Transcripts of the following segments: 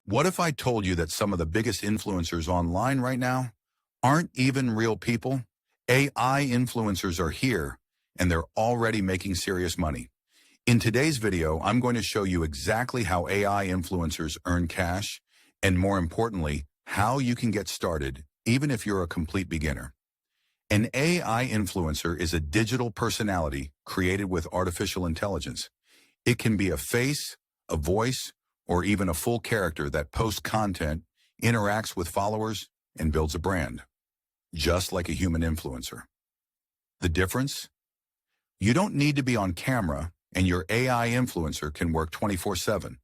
What if I told you that some of the biggest influencers online right now aren't even real people? AI influencers are here, and they're already making serious money. In today's video, I'm going to show you exactly how AI influencers earn cash, and more importantly, how you can get started, even if you're a complete beginner. An AI influencer is a digital personality created with artificial intelligence. It can be a face, a voice, or even a full character that posts content, interacts with followers, and builds a brand, just like a human influencer. The difference? You don't need to be on camera, and your AI influencer can work 24/7.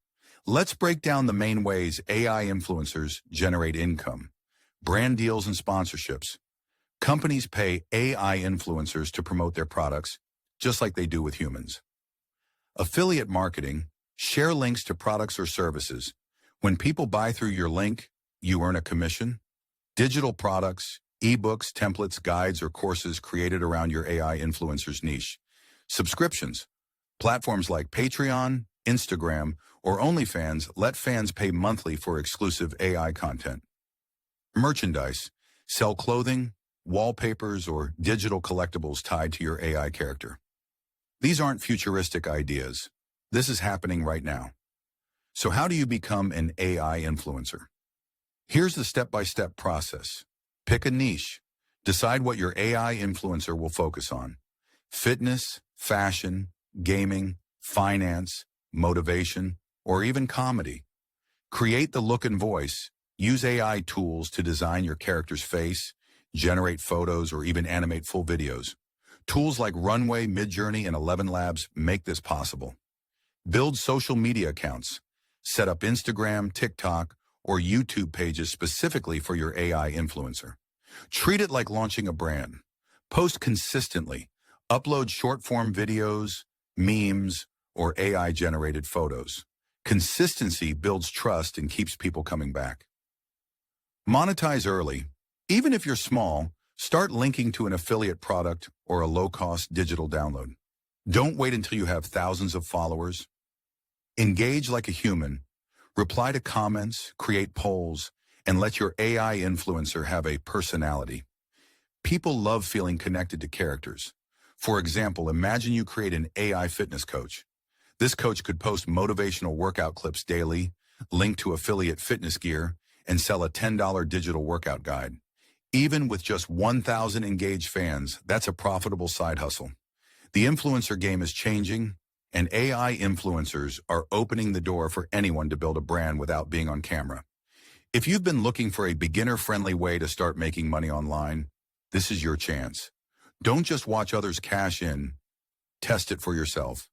Let's break down the main ways AI influencers generate income. Brand deals and sponsorships. Companies pay AI influencers to promote their products, just like they do with humans. Affiliate marketing. Share links to products or services. When people buy through your link, you earn a commission. Digital products, ebooks, templates, guides, or courses created around your AI influencer's niche. Subscriptions. Platforms like Patreon, Instagram, or OnlyFans let fans pay monthly for exclusive AI content. Merchandise. Sell clothing, wallpapers, or digital collectibles tied to your AI character. These aren't futuristic ideas. This is happening right now. So how do you become an AI influencer? Here's the step-by-step process. Pick a niche. Decide what your AI influencer will focus on. Fitness, fashion, gaming, finance, motivation, or even comedy. Create the look and voice. Use AI tools to design your character's face, generate photos, or even animate full videos. Tools like Runway, Midjourney, and 11 Labs make this possible. Build social media accounts. Set up Instagram, TikTok, or YouTube pages specifically for your AI influencer. Treat it like launching a brand. Post consistently. Upload short-form videos, memes, or AI-generated photos. Consistency builds trust and keeps people coming back. Monetize early. Even if you're small, start linking to an affiliate product or a low-cost digital download. Don't wait until you have thousands of followers. Engage like a human. Reply to comments, create polls, and let your AI influencer have a personality. People love feeling connected to characters. For example, imagine you create an AI fitness coach. This coach could post motivational workout clips daily, link to affiliate fitness gear, and sell a $10 digital workout guide. Even with just 1,000 engaged fans, that's a profitable side hustle. The influencer game is changing, and AI influencers are opening the door for anyone to build a brand without being on camera. If you've been looking for a beginner-friendly way to start making money online, this is your chance. Don't just watch others cash in. Test it for yourself.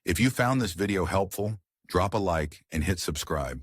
If you found this video helpful, drop a like and hit subscribe.